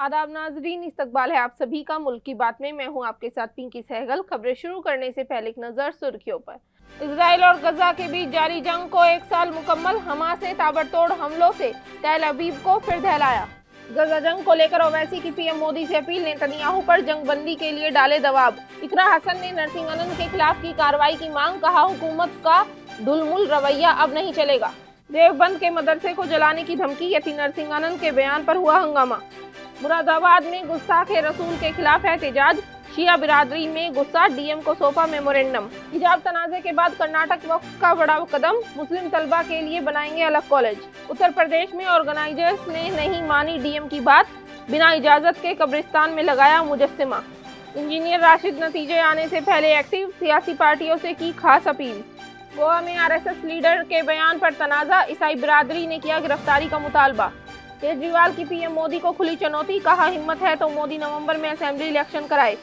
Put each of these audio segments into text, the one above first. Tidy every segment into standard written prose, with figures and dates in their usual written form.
आदाब नाजरीन, इस्तकबाल है आप सभी का मुल्क की बात में। मैं हूं आपके साथ पिंकी सहगल। खबरें शुरू करने से पहले एक नजर सुर्खियों पर। इजराइल और गजा के बीच जारी जंग को 1 साल मुकम्मल। हमास ने ताबड़तोड़ हमलों से तेल अवीव को फिर दहलाया। गजा जंग को लेकर ओवैसी की पीएम मोदी से अपील। नेतन्याहू पर जंगबंदी के लिए डाले दबाव। इकरा हसन ने नरसिंहन के खिलाफ की कार्रवाई की मांग। कहा, हुकूमत का ढुलमुल रवैया अब नहीं चलेगा। देवबंद के मदरसे को जलाने की धमकी। यति नरसिंहन के बयान पर हुआ हंगामा। मुरादाबाद में गुस्ताखे रसूल के खिलाफ एहतजाज। शिया बिरादरी में गुस्सा। डीएम को सौंपा मेमोरेंडम। हिजाब तनाजे के बाद कर्नाटक वक्फ का बड़ा कदम। मुस्लिम तलबा के लिए बनाएंगे अलग कॉलेज। उत्तर प्रदेश में ऑर्गेनाइजर्स ने नहीं मानी डीएम की बात। बिना इजाजत के कब्रिस्तान में लगाया मुजस्सिमा। इंजीनियर राशिद नतीजे आने से पहले एक्टिव। सियासी पार्टियों से की खास अपील। गोवा में आरएसएस लीडर के बयान पर तनाजा। ईसाई बिरादरी ने किया गिरफ्तारी का मुतालबा। केजरीवाल की पीएम मोदी को खुली चुनौती। कहा, हिम्मत है तो मोदी नवंबर में असेंबली इलेक्शन कराए।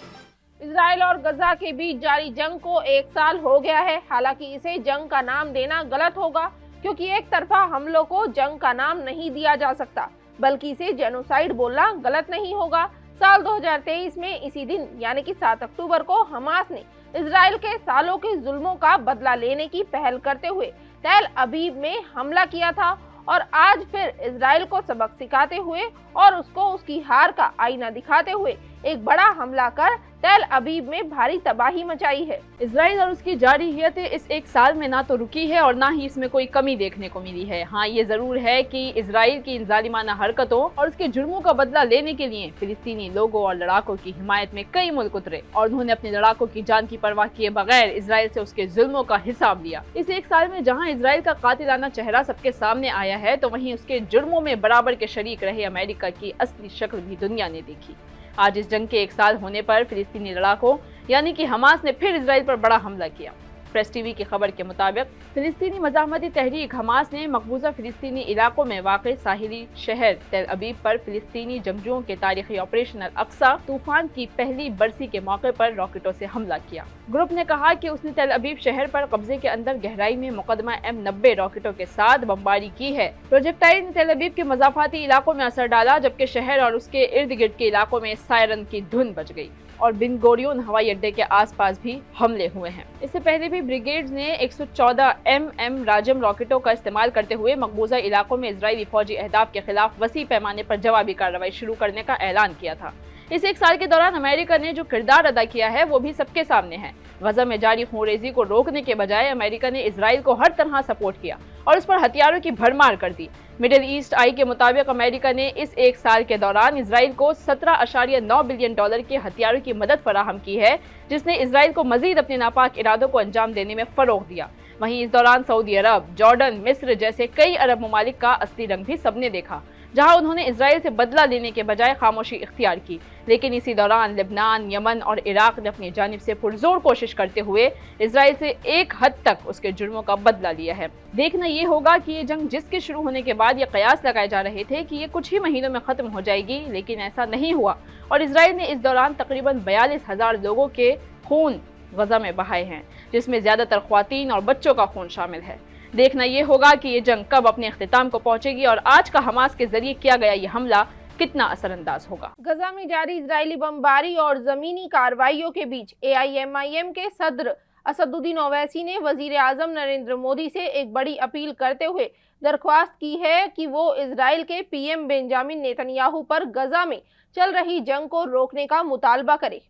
इजराइल और गजा के बीच जारी जंग को 1 साल हो गया है। हालांकि इसे जंग का नाम देना गलत होगा, क्योंकि एक तरफा हमलों को जंग का नाम नहीं दिया जा सकता, बल्कि इसे जेनोसाइड बोलना गलत नहीं होगा। साल 2023 में इसी दिन यानी कि 7 अक्टूबर को हमास ने इजराइल के सालों के जुल्मों का बदला लेने की पहल करते हुए तेल अवीव में हमला किया था, और आज फिर इजराइल को सबक सिखाते हुए और उसको उसकी हार का आईना दिखाते हुए एक बड़ा हमला कर तेल अवीव में भारी तबाही मचाई है। इजराइल और उसकी जारहियत इस 1 साल में ना तो रुकी है और ना ही इसमें कोई कमी देखने को मिली है। हाँ, ये जरूर है कि इजराइल की इन जालिमाना हरकतों और उसके जुर्मों का बदला लेने के लिए फिलिस्तीनी लोगों और लड़ाकों की हिमायत में कई मुल्क उतरे और उन्होंने अपने लड़ाकों की जान की परवाह किए बगैर इजराइल से उसके जुल्मों का हिसाब लिया। इस 1 साल में जहाँ इजराइल का कातिलाना चेहरा सबके सामने आया है, तो वहीं उसके जुर्मों में बराबर के शरीक रहे अमेरिका की असली शक्ल भी दुनिया ने देखी। आज इस जंग के 1 साल होने पर फिलिस्तीनी लड़ाकों यानी कि हमास ने फिर इजराइल पर बड़ा हमला किया। प्रेस टीवी की खबर के मुताबिक फिलिस्तीनी मज़ाहमती तहरीक हमास ने मकबूजा फिलिस्तीनी इलाकों में वाक़ई साहिली शहर तेल अवीव पर फिलिस्तीनी जंगजुओं के तारीखी ऑपरेशन अल-अक्सा तूफान की पहली बरसी के मौके पर रॉकेटों से हमला किया। ग्रुप ने कहा कि उसने तेल अवीव शहर पर कब्जे के अंदर गहराई में मुकदमा M90 रॉकेटों के साथ बमबारी की है। प्रोजेक्टाइल ने तेल अवीव के मज़ाफाती इलाकों में असर डाला, जबकि शहर और उसके इर्द गिर्द के इलाकों में सायरन की धुन बज गई और बिन गोरियोन हवाई अड्डे के आसपास भी हमले हुए हैं। इससे पहले भी ब्रिगेड्स ने 114 mm राजम रॉकेटों का इस्तेमाल करते हुए मकबूजा इलाकों में इजरायली फौजी अहदाफ के खिलाफ वसी पैमाने पर जवाबी कार्रवाई शुरू करने का ऐलान किया था। इस 1 साल के दौरान अमेरिका ने जो किरदार अदा किया है वो भी सबके सामने है। गजा में जारी खूनरेजी को रोकने के बजाय अमेरिका ने इजराइल को हर तरह सपोर्ट किया और उस पर हथियारों की भरमार कर दी। मिडिल ईस्ट आई के मुताबिक अमेरिका ने इस 1 साल के दौरान इजराइल को $17.9 बिलियन के हथियारों की मदद फराहम की है, जिसने इजराइल को मजीद अपने नापाक इरादों को अंजाम देने में फरोग दिया। वहीं इस दौरान सऊदी अरब, जॉर्डन, मिस्र जैसे कई अरब ममालिक का असली रंग भी सबने देखा, जहां उन्होंने इजराइल से बदला लेने के बजाय खामोशी इख्तियार की। लेकिन इसी दौरान लेबनान, यमन और इराक ने अपनी जानिब से पुरजोर कोशिश करते हुए इजराइल से एक हद तक उसके जुर्मों का बदला लिया है। देखना ये होगा कि ये जंग जिसके शुरू होने के बाद ये कयास लगाए जा रहे थे कि ये कुछ ही महीनों में खत्म हो जाएगी, लेकिन ऐसा नहीं हुआ और इजराइल ने इस दौरान तकरीबन 42,000 लोगों के खून गजा में बहाए हैं, जिसमें ज्यादातर ख्वातीन और बच्चों का खून शामिल है। देखना ये होगा कि ये जंग कब अपने इख्तिताम को पहुंचेगी और आज का हमास के जरिए किया गया ये हमला कितना असरअंदाज होगा। गजा में जारी इजरायली बमबारी और जमीनी कार्रवाइयों के बीच AIMIM के सदर असदुद्दीन ओवैसी ने वजीर आजम नरेंद्र मोदी से एक बड़ी अपील करते हुए दरख्वास्त की है कि वो इजराइल के PM बेंजामिन नेतन्याहू पर गजा में चल रही जंग को रोकने का मुतालबा करे।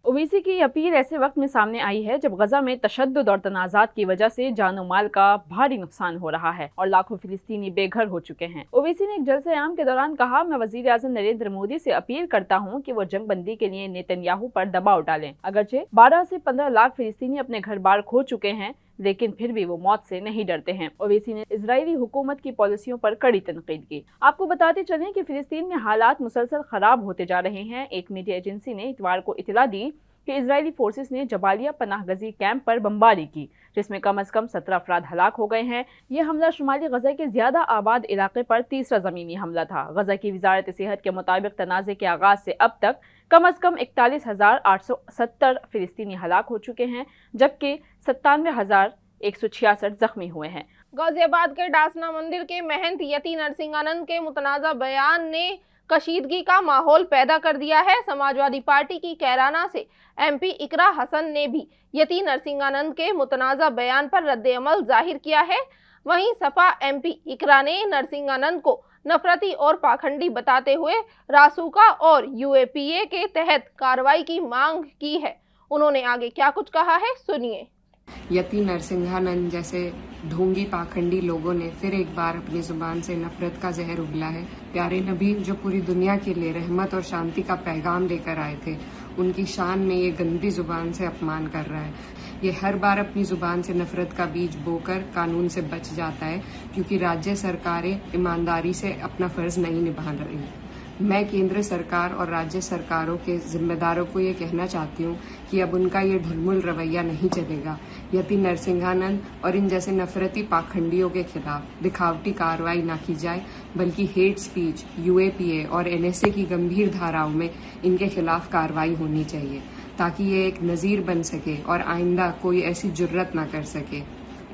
ओवैसी की अपील ऐसे वक्त में सामने आई है जब गजा में तशद्दुद और तनाज़ात की वजह से जानो माल का भारी नुकसान हो रहा है और लाखों फिलिस्तीनी बेघर हो चुके हैं। ओवैसी ने एक जलसे आम के दौरान कहा, मैं वजीर आज़म नरेंद्र मोदी से अपील करता हूं कि वो जंग बंदी के लिए नेतन्याहू पर दबाव डालें। अगरचे 12 से 15 लाख फिलिस्तीनी अपने घर बार खो चुके हैं, लेकिन फिर भी वो मौत से नहीं डरते हैं। ओवैसी ने इजरायली हुकूमत की पॉलिसियों पर कड़ी तनकीद की। आपको बताते चलें कि फिलिस्तीन में हालात मुसलसल खराब होते जा रहे हैं। एक मीडिया एजेंसी ने इतवार को इतला दी कि इजरायली फोर्सेस ने जबालिया पनाहगजी कैंप पर बमबारी की, जिसमें कम से कम 17 अफराद हलाक हो गए हैं। यह हमला शुमाली गजा के ज्यादा आबाद इलाके पर तीसरा जमीनी हमला था। गजा की वजारत सेहत के मुताबिक तनाज़े के आगाज से अब तक कम से कम 41,870 फिलिस्तीनी हलाक हो चुके हैं, जबकि 97,166 जख्मी हुए हैं। गाजियाबाद के डासना मंदिर के महंत यति नरसिंहानंद के मुतनाज़ा बयान ने कशीदगी का माहौल पैदा कर दिया है। समाजवादी पार्टी की कैराना से एमपी इकरा हसन ने भी यति नरसिंहानंद के मुतनाज़ा बयान पर रद्द-ए-अमल जाहिर किया है। वहीं सपा एमपी इकरा ने नरसिंहानंद को नफरती और पाखंडी बताते हुए रासुका और यूएपीए के तहत कार्रवाई की मांग की है। उन्होंने आगे क्या कुछ कहा है, सुनिए। यति नरसिंहानंद जैसे ढोंगी पाखंडी लोगों ने फिर एक बार अपनी जुबान से नफरत का जहर उगला है। प्यारे नबी जो पूरी दुनिया के लिए रहमत और शांति का पैगाम लेकर आए थे, उनकी शान में ये गंदी जुबान से अपमान कर रहा है। ये हर बार अपनी जुबान से नफरत का बीज बोकर कानून से बच जाता है, क्योंकि राज्य सरकारें ईमानदारी से अपना फर्ज नहीं निभा रही। मैं केंद्र सरकार और राज्य सरकारों के जिम्मेदारों को ये कहना चाहती हूँ कि अब उनका ये ढुलमुल रवैया नहीं चलेगा। यति नरसिंहानंद और इन जैसे नफरती पाखंडियों के खिलाफ दिखावटी कार्रवाई न की जाए, बल्कि हेट स्पीच, यूएपीए और एनएसए की गंभीर धाराओं में इनके खिलाफ कार्रवाई होनी चाहिए, ताकि ये एक नज़ीर बन सके और आइंदा कोई ऐसी जुर्रत न कर सके।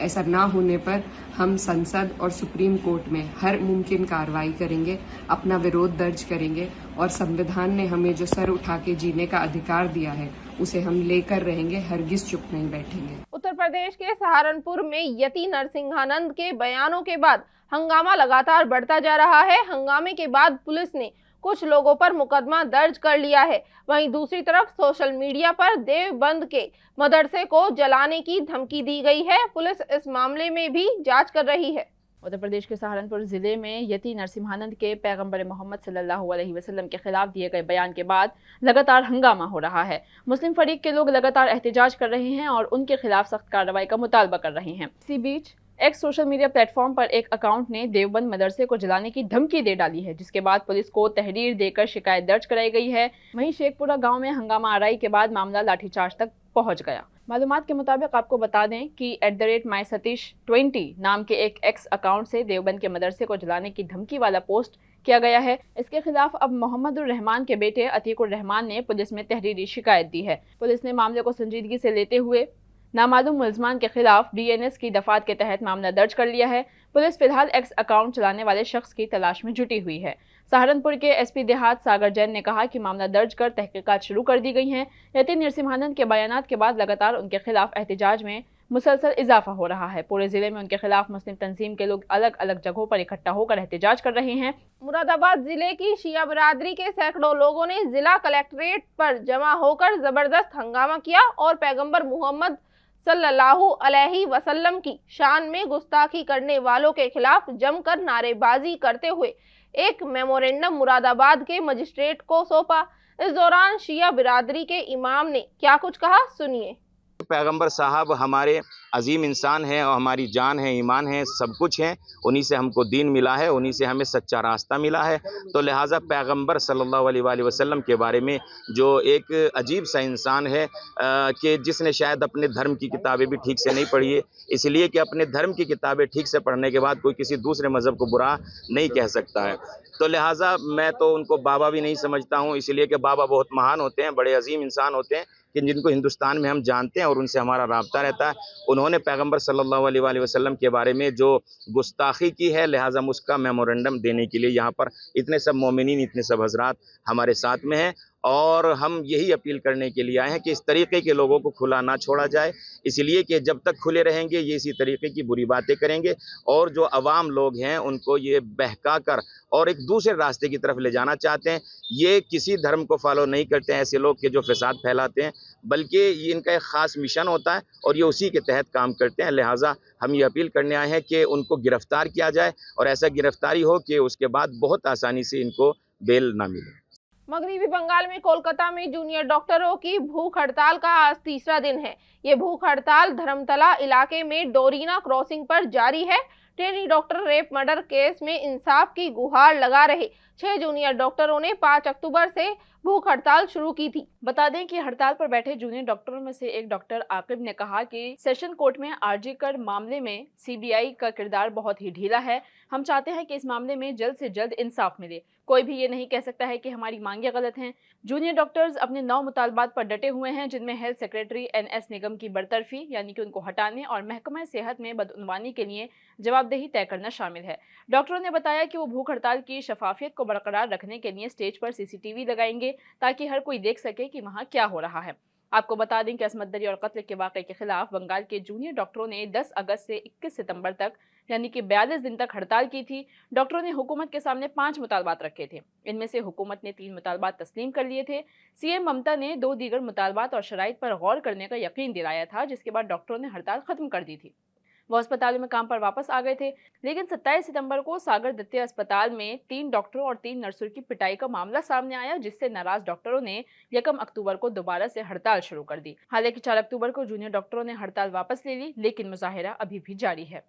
ऐसा ना होने पर हम संसद और सुप्रीम कोर्ट में हर मुमकिन कार्रवाई करेंगे, अपना विरोध दर्ज करेंगे और संविधान ने हमें जो सर उठा के जीने का अधिकार दिया है उसे हम लेकर रहेंगे, हरगिज चुप नहीं बैठेंगे। उत्तर प्रदेश के सहारनपुर में यति नरसिंहानंद के बयानों के बाद हंगामा लगातार बढ़ता जा रहा है। हंगामे के बाद पुलिस ने कुछ लोगों पर मुकदमा दर्ज कर लिया है। वहीं दूसरी तरफ सोशल मीडिया पर देवबंद के मदरसे को जलाने की धमकी दी गई है। पुलिस इस मामले में भी जांच कर रही है। उत्तर प्रदेश के सहारनपुर जिले में यति नरसिंहानंद के पैगंबर मोहम्मद सल्लल्लाहु अलैहि वसल्लम के खिलाफ दिए गए बयान के बाद लगातार हंगामा हो रहा है। मुस्लिम फरीक के लोग लगातार एहतजाज कर रहे हैं और उनके खिलाफ सख्त कार्रवाई का मुतालबा कर रहे हैं। इसी बीच एक्स सोशल मीडिया प्लेटफॉर्म पर एक अकाउंट ने देवबंद मदरसे को जलाने की धमकी दे डाली है, जिसके बाद पुलिस को तहरीर देकर शिकायत दर्ज कराई गई है। वहीं शेखपुरा गांव में हंगामा आराई के बाद मामला लाठीचार्ज तक पहुंच गया। मालूमात के मुताबिक आपको बता दें कि @mySatish20 नाम के एक एक्स अकाउंट से देवबंद के मदरसे को जलाने की धमकी वाला पोस्ट किया गया है। इसके खिलाफ अब मोहम्मद उर रहमान के बेटे अतीक उर रहमान ने पुलिस में तहरीरी शिकायत दी है। पुलिस ने मामले को संजीदगी से लेते हुए नामालूम मुल्ज़मान के खिलाफ DNS की दफात के तहत मामला दर्ज कर लिया है। पुलिस फिलहाल एक्स अकाउंट चलाने वाले शख्स की तलाश में जुटी हुई है। सहारनपुर के SP देहात सागर जैन ने कहा कि मामला दर्ज कर तहकीकात शुरू कर दी गई हैं। यति नरसिंहानंद के बयानात के बाद लगातार उनके खिलाफ एहतजाज में मुसलसल इजाफा हो रहा है। पूरे जिले में उनके खिलाफ मुस्लिम तंजीम के लोग अलग अलग जगहों पर इकट्ठा होकर एहतजाज कर रहे हैं। मुरादाबाद जिले की शिया बिरादरी के सैकड़ों लोगों ने जिला कलेक्ट्रेट पर जमा होकर जबरदस्त हंगामा किया और पैगंबर मोहम्मद सल्लल्लाहु अलैहि वसल्लम की शान में गुस्ताखी करने वालों के खिलाफ जमकर नारेबाजी करते हुए एक मेमोरेंडम मुरादाबाद के मजिस्ट्रेट को सौंपा। इस दौरान शिया बिरादरी के इमाम ने क्या कुछ कहा, सुनिए। पैगंबर साहब हमारे अजीम इंसान हैं और हमारी जान है, ईमान है, सब कुछ है। उन्हीं से हमको दीन मिला है, उन्हीं से हमें सच्चा रास्ता मिला है। तो लिहाजा पैगंबर सल्लल्लाहु अलैहि वसल्लम के बारे में जो एक अजीब सा इंसान है कि जिसने शायद अपने धर्म की किताबें भी ठीक से नहीं पढ़ी है, इसलिए कि अपने धर्म की किताबें ठीक से पढ़ने के बाद कोई किसी दूसरे मज़हब को बुरा नहीं कह सकता है। तो लिहाजा मैं तो उनको बाबा भी नहीं समझता हूँ, इसलिए कि बाबा बहुत महान होते हैं, बड़े अजीम इंसान होते हैं कि जिनको हिंदुस्तान में हम जानते हैं और उनसे हमारा राब्ता रहता है। उन्होंने पैगंबर सल्लल्लाहु अलैहि वसल्लम के बारे में जो गुस्ताखी की है, लिहाजा उसका मेमोरेंडम देने के लिए यहाँ पर इतने सब मोमिनीन, इतने सब हजरात हमारे साथ में हैं और हम यही अपील करने के लिए आए हैं कि इस तरीके के लोगों को खुला ना छोड़ा जाए, इसलिए कि जब तक खुले रहेंगे ये इसी तरीके की बुरी बातें करेंगे और जो अवाम लोग हैं उनको ये बहका कर और एक दूसरे रास्ते की तरफ ले जाना चाहते हैं। ये किसी धर्म को फॉलो नहीं करते हैं ऐसे लोग के जो फसाद फैलाते हैं, बल्कि ये इनका एक ख़ास मिशन होता है और ये उसी के तहत काम करते हैं। लिहाजा हम ये अपील करने आए हैं कि उनको गिरफ्तार किया जाए और ऐसा गिरफ्तारी हो कि उसके बाद बहुत आसानी से इनको बेल ना मिले। मगरिबी बंगाल में कोलकाता में जूनियर डॉक्टरों की भूख हड़ताल का आज तीसरा दिन है। ये भूख हड़ताल धर्मतला इलाके में डोरीना क्रॉसिंग पर जारी है। Trainee doctor rape murder case में इंसाफ की गुहार लगा रहे 6 जूनियर डॉक्टरों ने 5 अक्टूबर से भूख हड़ताल शुरू की थी। बता दें कि हड़ताल पर बैठे जूनियर डॉक्टरों में से एक डॉक्टर आकिब ने कहा कि सेशन कोर्ट में आरजी कर मामले में CBI का किरदार बहुत ही ढीला है। हम चाहते हैं कि इस मामले में जल्द से जल्द इंसाफ मिले। कोई भी ये नहीं कह सकता है कि हमारी मांगे गलत हैं। जूनियर डॉक्टर्स अपने 9 मुतालबात पर डटे हुए हैं, जिनमें हेल्थ सेक्रेटरी NS निगम की बरतरफी यानी कि उनको हटाने और महकमा सेहत में बदउनवानी के लिए जवाबदेही जवाबदेही तय करना शामिल है। डॉक्टरों ने बताया कि वो भूख हड़ताल की शफाफियत को बरकरार रखने के लिए स्टेज पर सीसीटीवी लगाएंगे ताकि हर कोई देख सके कि वहाँ क्या हो रहा है। आपको बता दें कि असमत दरी और कत्ल के वाक़े के खिलाफ बंगाल के जूनियर डॉक्टरों ने 10 अगस्त से 21 सितंबर तक यानी कि 42 दिन तक हड़ताल की थी। डॉक्टरों ने हुकूमत के सामने 5 मुतालबात रखे थे। इनमें से हुकूमत ने 3 मुतालबात तस्लीम कर लिए थे। सीएम ममता ने 2 दीगर मुतालबात और शराइत पर गौर करने का यकीन दिलाया था, जिसके बाद डॉक्टरों ने हड़ताल खत्म कर दी थी। वो अस्पतालों में काम पर वापस आ गए थे, लेकिन 27 सितंबर को सागर दत्ते अस्पताल में 3 डॉक्टरों और 3 नर्सों की पिटाई का मामला सामने आया, जिससे नाराज डॉक्टरों ने 1 अक्टूबर को दोबारा से हड़ताल शुरू कर दी। हालांकि 4 अक्टूबर को जूनियर डॉक्टरों ने हड़ताल वापस ले ली, लेकिन मुजाहिरा अभी भी जारी है।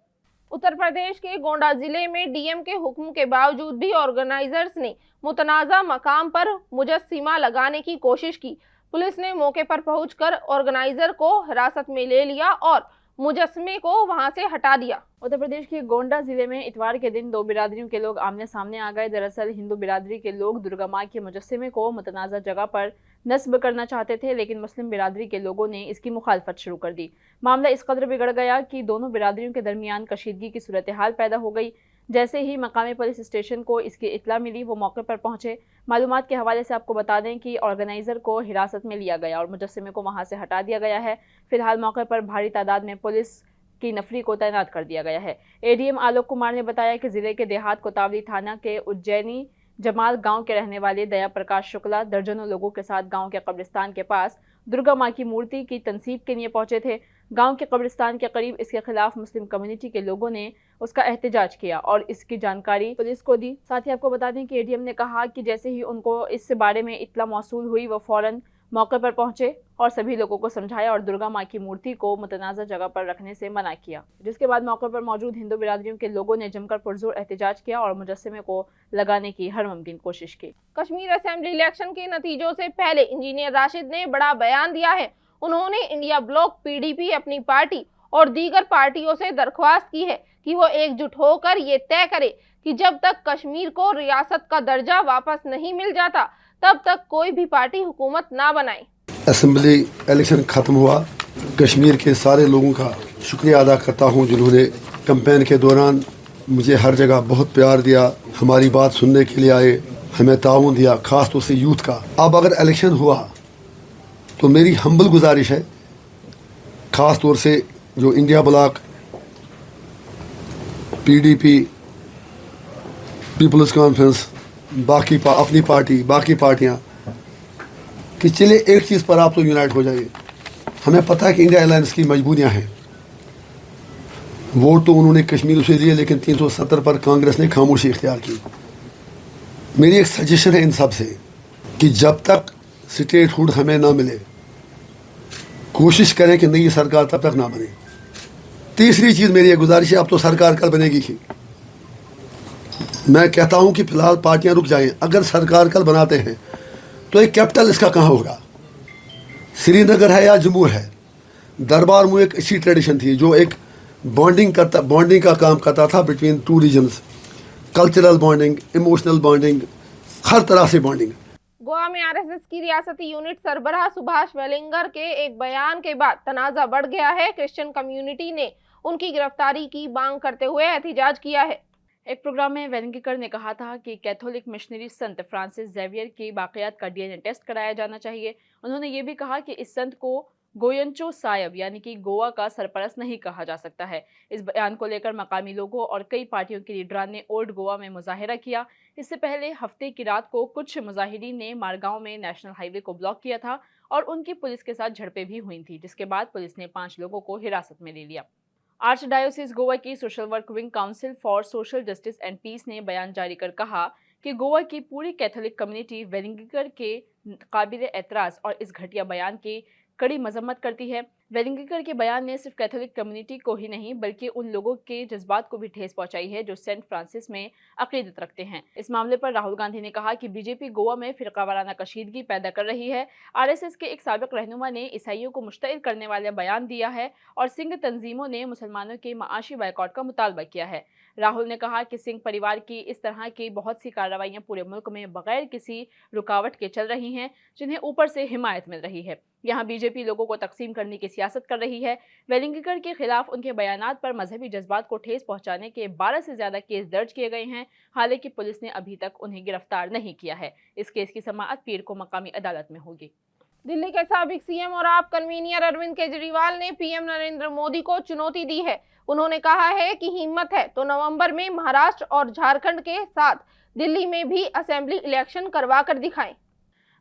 उत्तर प्रदेश के गोंडा जिले में डीएम के हुक्म के बावजूद भी ऑर्गेनाइजर्स ने मुतनाज़ा मकाम पर मुजस्सिमा लगाने की कोशिश की। पुलिस ने मौके पर पहुंचकर ऑर्गेनाइजर को हिरासत में ले लिया और मुजस्समे को वहां से हटा दिया। उत्तर प्रदेश के गोंडा जिले में इतवार के दिन 2 बिरादरियों के लोग आमने सामने आ गए। दरअसल हिंदू बिरादरी के लोग दुर्गा माँ के मुजस्समे को मुतनाज़ा जगह पर नस्ब करना चाहते थे, लेकिन मुस्लिम बिरादरी के लोगों ने इसकी मुखालफत शुरू कर दी। मामला इस कदर बिगड़ गया कि दोनों बिरादरियों के दरमियान कशीदगी की सूरत हाल पैदा हो गई। जैसे ही मकामी पुलिस स्टेशन को इसकी इत्तला मिली, वो मौके पर पहुंचे। मालूमात के हवाले से आपको बता दें कि ऑर्गेनाइजर को हिरासत में लिया गया और मुजस्समे को वहां से हटा दिया गया है। फिलहाल मौके पर भारी तादाद में पुलिस की नफरी को तैनात कर दिया गया है। एडीएम आलोक कुमार ने बताया कि जिले के देहात कोतावली थाना के उज्जैनी जमाल गांव के रहने वाले दया प्रकाश शुक्ला दर्जनों लोगों के साथ गांव के कब्रिस्तान के पास दुर्गा माँ की मूर्ति की तनसीब के लिए पहुंचे थे। गांव के कब्रिस्तान के करीब इसके खिलाफ मुस्लिम कम्युनिटी के लोगों ने उसका एहतजाज किया और इसकी जानकारी पुलिस को दी। साथ ही आपको बता दें कि एडीएम ने कहा कि जैसे ही उनको इस बारे में इत्तला मौसूल हुई, वो फौरन मौके पर पहुंचे और सभी लोगों को समझाया और दुर्गा माँ की मूर्ति को मुतनाज़ा जगह पर रखने से मना किया, जिसके बाद मौके पर मौजूद हिंदू बिरादरियों के लोगों ने जमकर पुरजोर एहतजाज किया और मुजस्समे को लगाने की हर मुमकिन कोशिश की। कश्मीर असेंबली इलेक्शन के नतीजों से पहले इंजीनियर राशिद ने बड़ा बयान दिया है। उन्होंने इंडिया ब्लॉक पीडीपी अपनी पार्टी और दीगर पार्टियों से दरख्वास्त की है कि वो एकजुट होकर ये तय करे कि जब तक कश्मीर को रियासत का दर्जा वापस नहीं मिल जाता, तब तक कोई भी पार्टी हुकूमत ना बनाए। असेंबली इलेक्शन खत्म हुआ। कश्मीर के सारे लोगों का शुक्रिया अदा करता हूं, जिन्होंने कैंपेन के दौरान मुझे हर जगह बहुत प्यार दिया, हमारी बात सुनने के लिए आए, हमें ताउन दिया, खास तौर से यूथ का। अब अगर इलेक्शन हुआ तो मेरी हम्बल गुजारिश है, खास तौर से जो India block, PDP, people's conference, बाकी अपनी पार्टी, बाकी पार्टियां, कि चले एक चीज़ पर आप तो यूनाइट हो जाइए। हमें पता है कि इंडिया अलायंस की मजबूरियां हैं। वोट तो उन्होंने कश्मीर से दिए, लेकिन 370 पर कांग्रेस ने खामोशी इख्तियार की। मेरी एक सजेशन है इन सब से कि जब तक स्टेटहुड हमें ना मिले, कोशिश करें कि नई सरकार तब तक ना बने। तीसरी चीज़ मेरी एक गुजारिश है, अब तो सरकार कल बनेगी ही। मैं कहता हूं कि फिलहाल पार्टियां रुक जाएं। अगर सरकार कल बनाते हैं तो एक कैपिटल इसका कहाँ होगा? श्रीनगर है या जम्मू है? दरबार में एक अच्छी ट्रेडिशन थी जो एक बॉन्डिंग का काम करता था between two reasons, cultural bonding, emotional bonding, हर तरह से बॉन्डिंग। गोवा में आरएसएस की रियासती यूनिट सरबराह सुभाष वेलिंगर के एक बयान के बाद तनाज़ा बढ़ गया है। क्रिश्चियन कम्युनिटी ने उनकी गिरफ्तारी की मांग करते हुए एहतजाज किया है। एक प्रोग्राम में वेलिंगर ने कहा था कि कैथोलिक मिशनरी संत फ्रांसिस जेवियर की बाक़ियात का डीएनए टेस्ट कराया जाना चाहिए। उन्होंने ये भी कहा कि इस संत को गोयनचो सायब यानी कि गोवा का सरपरस्त नहीं कहा जा सकता है। इस बयान को लेकर मकामी लोगों और कई पार्टियों के लीडरान ने ओल्ड गोवा में मुजाहिरा किया। इससे पहले हफ्ते की रात को कुछ मुजाहिरीन ने मारगांव में नेशनल हाईवे को ब्लॉक किया था और उनकी पुलिस के साथ झड़पें भी हुई थी, जिसके बाद पुलिस ने 5 लोगों को हिरासत में ले लिया। आर्च डायोसिस गोवा की social work wing council for social justice and peace ने बयान जारी कर कहा कि गोवा की पूरी कैथोलिक कम्युनिटी वेलिंगर के काबिल एतराज़ और इस घटिया बयान की कड़ी मजम्मत करती है। वेलिंगर के बयान ने सिर्फ कैथोलिक कम्युनिटी को ही नहीं बल्कि उन लोगों के जज्बात को भी ठेस पहुंचाई है जो सेंट फ्रांसिस में अकीदत रखते हैं। इस मामले पर राहुल गांधी ने कहा कि बीजेपी गोवा में फिरकावाराना कशीदगी पैदा कर रही है। आरएसएस के एक साबिक रहनुमा ने ईसाइयों को मुश्तइल करने वाला बयान दिया है और सिंह तंजीमों ने मुसलमानों के माशी बायकॉट का मुतालबा किया है। राहुल ने कहा कि सिंह परिवार की इस तरह की बहुत सी कार्रवाइयां पूरे मुल्क में बगैर किसी रुकावट के चल रही हैं, जिन्हें ऊपर से हिमायत मिल रही है। यहाँ बीजेपी लोगों को तकसीम करने की सियासत कर रही है। वेलिंगकर के खिलाफ उनके बयानात पर मजहबी जज्बात को ठेस पहुंचाने के 12 से ज्यादा केस दर्ज किए गए हैं। हालांकि पुलिस ने अभी तक उन्हें गिरफ्तार नहीं किया है। इस केस की समाअत पीर को मकामी अदालत में होगी। दिल्ली के साबिक सीएम और आप कन्वीनर अरविंद केजरीवाल ने पीएम नरेंद्र मोदी को चुनौती दी है। उन्होंने कहा है कि हिम्मत है तो नवंबर में महाराष्ट्र और झारखंड के साथ दिल्ली में भी असेंबली इलेक्शन करवा कर दिखाएं।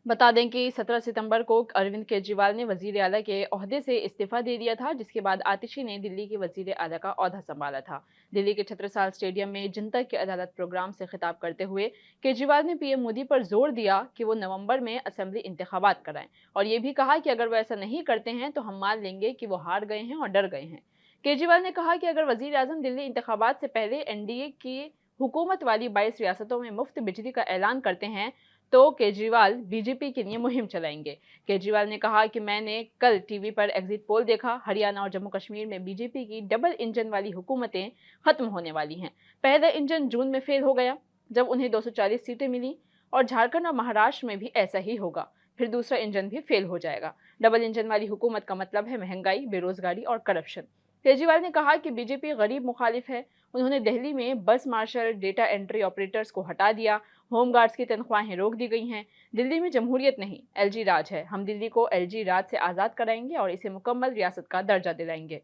बता दें कि 17 सितंबर को अरविंद केजरीवाल ने वजीर आला के ओहदे से इस्तीफा दे दिया था, जिसके बाद आतिशी ने दिल्ली के वजीर आला का ओहदा संभाला था। दिल्ली के छत्रसाल स्टेडियम में जनता की अदालत प्रोग्राम से खिताब करते हुए केजरीवाल ने पीएम मोदी पर जोर दिया कि वो नवंबर में असेंबली इंतखाबात कराएं और ये भी कहा कि अगर वो ऐसा नहीं करते हैं तो हम मान लेंगे कि वो हार गए हैं और डर गए हैं। केजरीवाल ने कहा कि अगर वजीर आजम दिल्ली इंतखाबात से पहले एनडीए की हुकूमत वाली 22 रियासतों में मुफ्त बिजली का ऐलान करते हैं तो केजरीवाल बीजेपी के लिए मुहिम चलाएंगे। केजरीवाल ने कहा कि मैंने कल टीवी पर एग्जिट पोल देखा। हरियाणा और जम्मू कश्मीर में बीजेपी की डबल इंजन वाली हुकूमतें खत्म होने वाली हैं। पहला इंजन जून में फेल हो गया जब उन्हें 240 सीटें मिली और झारखंड और महाराष्ट्र में भी ऐसा ही होगा। फिर दूसरा इंजन भी फेल हो जाएगा। डबल इंजन वाली हुकूमत का मतलब है महंगाई, बेरोजगारी और करप्शन। केजरीवाल ने कहा कि बीजेपी गरीब मुखालिफ है। उन्होंने दिल्ली में बस मार्शल, डेटा एंट्री ऑपरेटर्स को हटा दिया। होमगार्ड्स की तनख्वाहें रोक दी गई हैं। दिल्ली में जमहूरियत नहीं, एलजी राज है। हम दिल्ली को एलजी राज से आज़ाद कराएंगे और इसे मुकम्मल रियासत का दर्जा दिलाएंगे।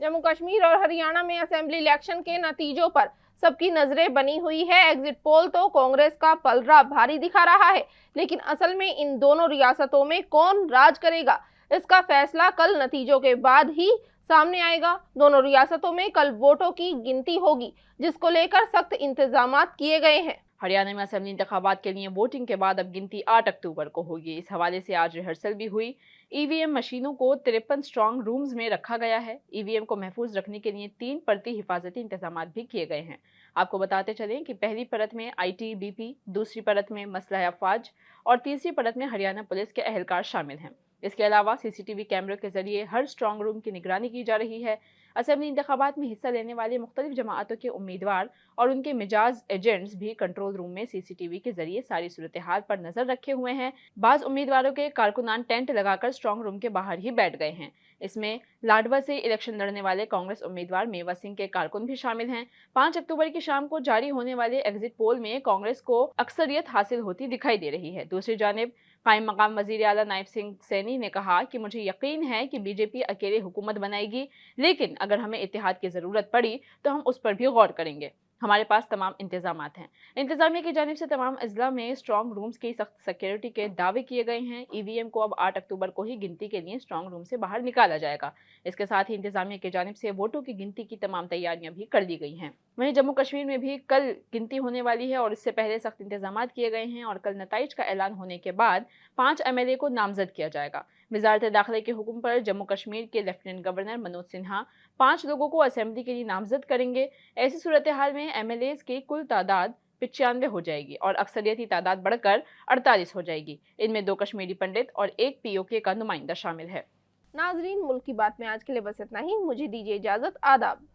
जम्मू कश्मीर और हरियाणा में असेंबली इलेक्शन के नतीजों पर सबकी नजरें बनी हुई है। एग्जिट पोल तो कांग्रेस का पलड़ा भारी दिखा रहा है, लेकिन असल में इन दोनों रियासतों में कौन राज करेगा, इसका फैसला कल नतीजों के बाद ही सामने आएगा। दोनों रियासतों में कल वोटों की गिनती होगी, जिसको लेकर सख्त इंतजामात किए गए हैं। हरियाणा में असेंबली इंतखाबात के लिए वोटिंग के बाद अब गिनती 8 अक्टूबर को होगी। इस हवाले से आज रिहर्सल भी हुई। ईवीएम मशीनों को 53 स्ट्रॉन्ग रूम्स में रखा गया है। ईवीएम को महफूज रखने के लिए 3 परती हिफाजती इंतजाम भी किए गए हैं। आपको बताते चलें कि पहली परत में आईटीबीपी, दूसरी परत में मसलह अफवाज और तीसरी परत में हरियाणा पुलिस के अहलकार शामिल हैं। इसके अलावा सीसीटीवी कैमरों के जरिए हर स्ट्रॉन्ग रूम की निगरानी की जा रही है। असेंबली इंतखाबात में हिस्सा लेने वाले मुख्तलिफ जमाअतों के उम्मीदवार और उनके मिजाज एजेंट्स भी कंट्रोल रूम में सीसीटीवी के जरिए सारी सूरत हाल पर नजर रखे हुए हैं। बाज उम्मीदवारों के कारकुनान टेंट लगाकर स्ट्रॉन्ग रूम के बाहर ही बैठ गए हैं। इसमें लाडवा से इलेक्शन लड़ने वाले कांग्रेस उम्मीदवार मेवा सिंह के कारकुन भी शामिल हैं। 5 अक्टूबर की शाम को जारी होने वाले एग्जिट पोल में कांग्रेस को अक्सरियत हासिल होती दिखाई दे रही है। दूसरी जानिब कायम मकाम वजीर आला नायब सिंह सैनी ने कहा कि मुझे यकीन है कि बीजेपी अकेले हुकूमत बनाएगी, लेकिन अगर हमें इत्तेहाद की जरूरत पड़ी तो हम उस पर भी गौर करेंगे। हमारे पास तमाम इंतजामात हैं। इंतजामिया की जानिब से तमाम अजला में स्ट्रॉन्ग रूम्स की सख्त सिक्योरिटी के दावे किए गए हैं। ईवीएम को अब 8 अक्टूबर को ही गिनती के लिए स्ट्रॉन्ग रूम से बाहर निकाला जाएगा। इसके साथ ही इंतजामिया की जानिब से वोटों की गिनती की तमाम तैयारियां भी कर ली गई हैं। वहीं जम्मू कश्मीर में भी कल गिनती होने वाली है और इससे पहले सख्त इंतजाम किए गए हैं और कल नताइज का ऐलान होने के बाद 5 MLA को नामजद किया जाएगा। वजारत दाखिले के हुक्म पर जम्मू कश्मीर के लेफ्टिनेंट गवर्नर मनोज सिन्हा 5 लोगों को असेंबली के लिए नामजद करेंगे। ऐसी सूरत हाल में MLAs की कुल तादाद 95 हो जाएगी और अक्सरियती तादाद बढ़कर 48 हो जाएगी। इनमें 2 कश्मीरी पंडित और 1 POK का नुमाइंदा शामिल है। नाजरीन, मुल्क की बात में आज के लिए बस इतना ही। मुझे दीजिए इजाजत। आदाब।